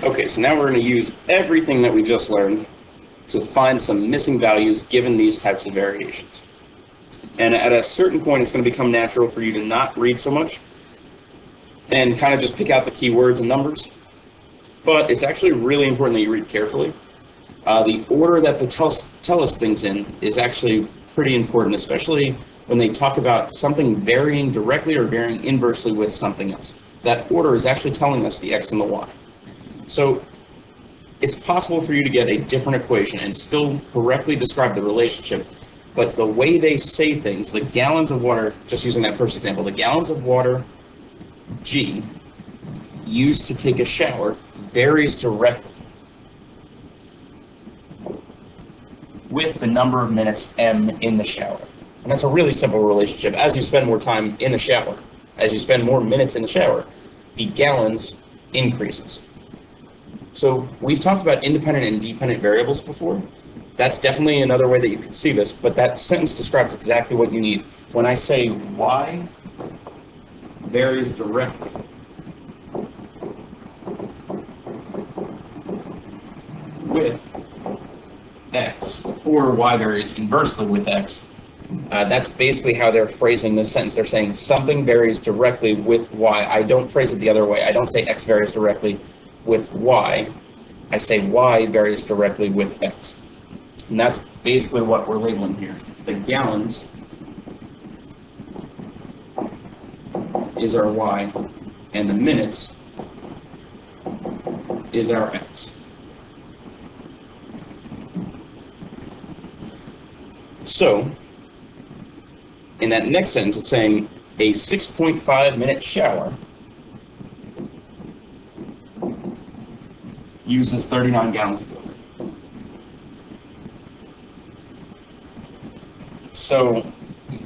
Okay, so now we're going to use everything that we just learned to find some missing values given these types of variations. And at a certain point, it's going to become natural for you to not read so much and kind of just pick out the keywords and numbers. But it's actually really important that you read carefully. The order that they tell us things in is actually pretty important, especially when they talk about something varying directly or varying inversely with something else. That order is actually telling us the x and the y. So it's possible for you to get a different equation and still correctly describe the relationship, but the way they say things, the gallons of water, just using that first example, the gallons of water G used to take a shower varies directly with the number of minutes M in the shower. And that's a really simple relationship. As you spend more time in the shower, as you spend more minutes in the shower, the gallons increases. So we've talked about independent and dependent variables before. That's definitely another way that you could see this, but that sentence describes exactly what you need. When I say y varies directly with x, or y varies inversely with x, that's basically how they're phrasing this sentence. They're saying something varies directly with y. I don't phrase it the other way. I don't say x varies directly with y. I say y varies directly with x. And that's basically what we're labeling here. The gallons is our y, and the minutes is our x. So, in that next sentence, it's saying a 6.5 minute shower uses 39 gallons of water. So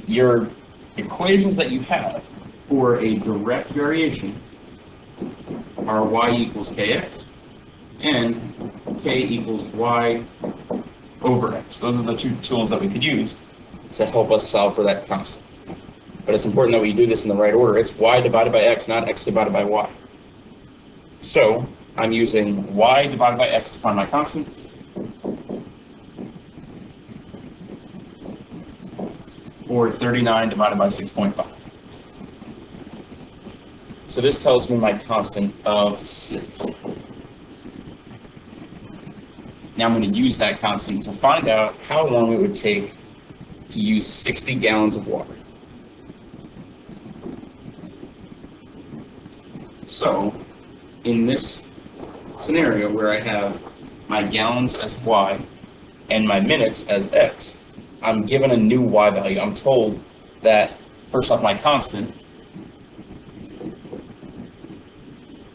your equations that you have for a direct variation are y equals kx and k equals y over x. Those are the two tools that we could use to help us solve for that constant. But it's important that we do this in the right order. It's y divided by x, not x divided by y. So I'm using y divided by x to find my constant. Or 39 divided by 6.5. So this tells me my constant of 6. Now I'm going to use that constant to find out how long it would take to use 60 gallons of water. So in this scenario where I have my gallons as y and my minutes as x, I'm given a new y value. I'm told that, first off, my constant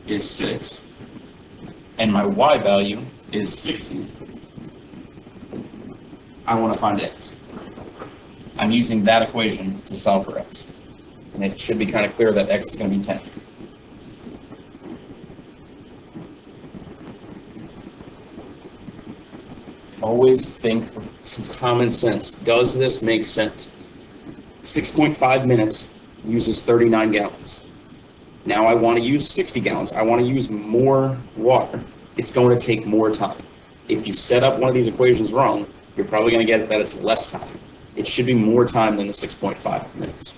is 6, and my y value is 60. I want to find x. I'm using that equation to solve for x. And it should be kind of clear that x is going to be 10. Always think with some common sense. Does this make sense? 6.5 minutes uses 39 gallons. Now I want to use 60 gallons. I want to use more water. It's going to take more time. If you set up one of these equations wrong, you're probably going to get that it's less time. It should be more time than the 6.5 minutes.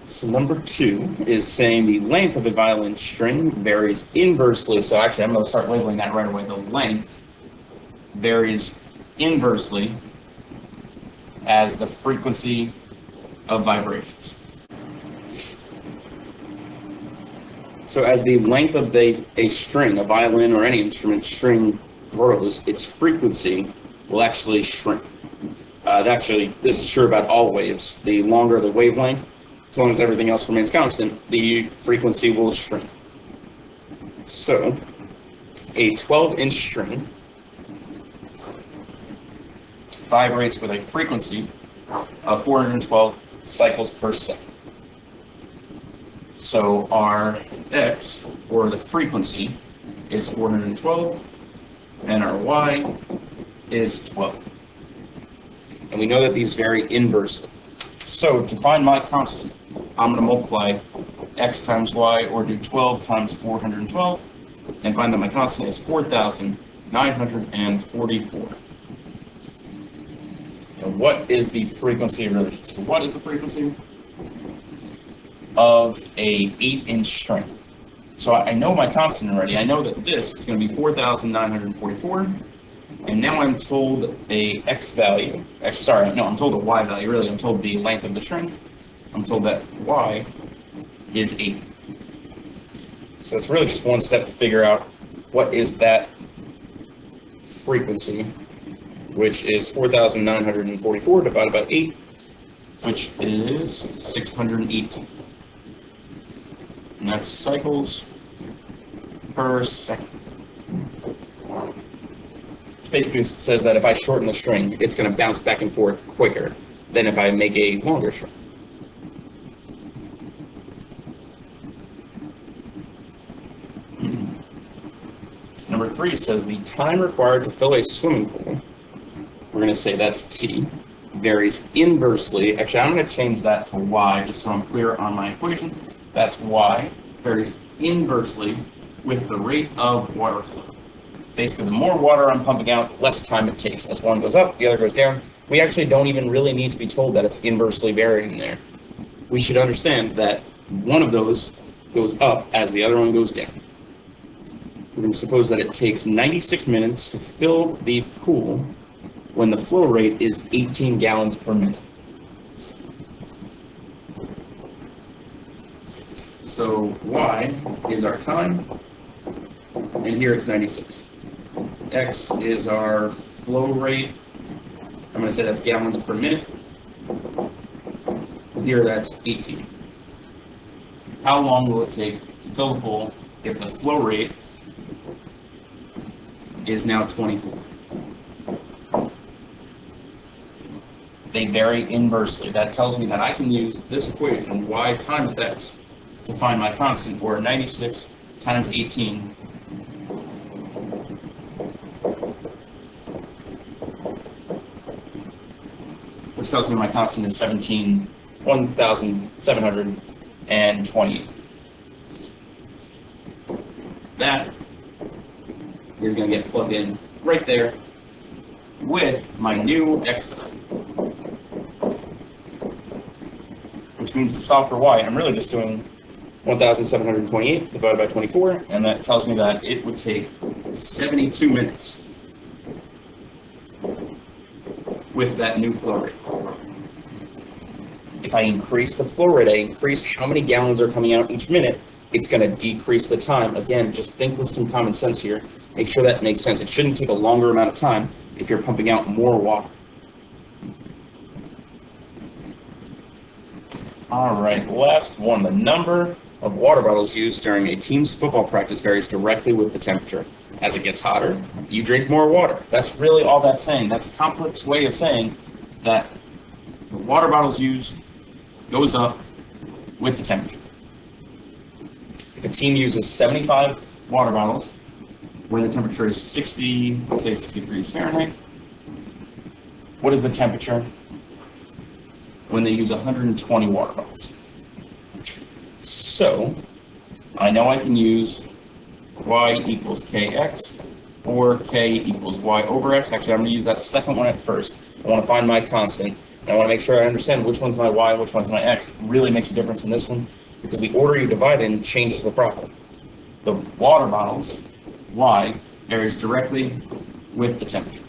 So number 2 is saying the length of a violin string varies inversely. So actually, I'm going to start labeling that right away. The length varies inversely as the frequency of vibrations. So as the length of a string, a violin or any instrument string grows, its frequency will actually shrink. This is true about all waves. The longer the wavelength, as long as everything else remains constant, the frequency will shrink. So, a 12-inch string vibrates with a frequency of 412 cycles per second. So our x, or the frequency, is 412, and our y is 12. And we know that these vary inversely. So to find my constant, I'm going to multiply x times y, or do 12 times 412, and find that my constant is 4,944. And what is the frequency of relation? What is the frequency of a 8-inch string? So I know my constant already. I know that this is going to be 4,944. And now I'm told a x value. Actually, sorry, no, I'm told a y value, really. I'm told the length of the string. I'm told that y is 8. So it's really just one step to figure out what is that frequency, which is 4,944 divided by 8, which is 618. And that's cycles per second. Which basically says that if I shorten the string, it's going to bounce back and forth quicker than if I make a longer string. Number 3 says the time required to fill a swimming pool, we're going to say that's t, varies inversely. Actually, I'm going to change that to y just so I'm clear on my equation. That's y, varies inversely with the rate of water flow. Basically, the more water I'm pumping out, less time it takes. As one goes up, the other goes down. We actually don't even really need to be told that it's inversely varying there. We should understand that one of those goes up as the other one goes down. We're going to suppose that it takes 96 minutes to fill the pool when the flow rate is 18 gallons per minute. So y is our time, and here it's 96. X is our flow rate. I'm going to say that's gallons per minute. Here that's 18. How long will it take to fill the pool if the flow rate is now 24? They vary inversely. That tells me that I can use this equation, y times x, to find my constant, or 96 times 18, which tells me my constant is 1,728. That is going to get plugged in right there with my new x value, which means to solve for y, I'm really just doing 1,728 divided by 24, and that tells me that it would take 72 minutes with that new flow rate. If I increase the flow rate, I increase how many gallons are coming out each minute, it's going to decrease the time. Again, just think with some common sense here. Make sure that makes sense. It shouldn't take a longer amount of time if you're pumping out more water. All right, last one. The number of water bottles used during a team's football practice varies directly with the temperature. As it gets hotter, you drink more water. That's really all that's saying. That's a complex way of saying that the water bottles used goes up with the temperature. If a team uses 75 water bottles when the temperature is 60, let's say 60 degrees Fahrenheit, what is the temperature when they use 120 water bottles? So I know I can use y equals kx or k equals y over x. Actually, I'm going to use that second one at first. I want to find my constant, and I want to make sure I understand which one's my y and which one's my x. It really makes a difference in this one because the order you divide in changes the problem. The water bottles, y, varies directly with the temperature.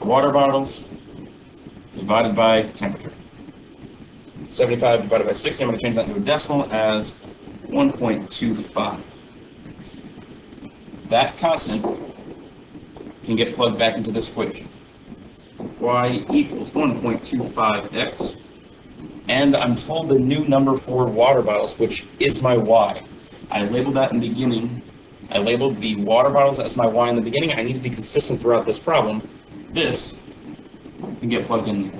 Water bottles divided by temperature. 75 divided by 60, I'm going to change that into a decimal as 1.25. That constant can get plugged back into this equation. Y equals 1.25x. And I'm told the new number for water bottles, which is my y. I labeled that in the beginning. I labeled the water bottles as my y in the beginning. I need to be consistent throughout this problem. This can get plugged in here.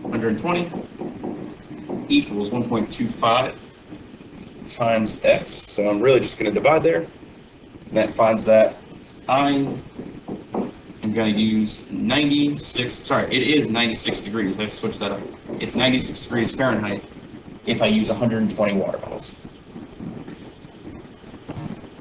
120 equals 1.25 times x. So I'm really just going to divide there. And that finds that I am going to use 96, sorry, it is 96 degrees. I've switched that up. It's 96 degrees Fahrenheit if I use 120 water bottles.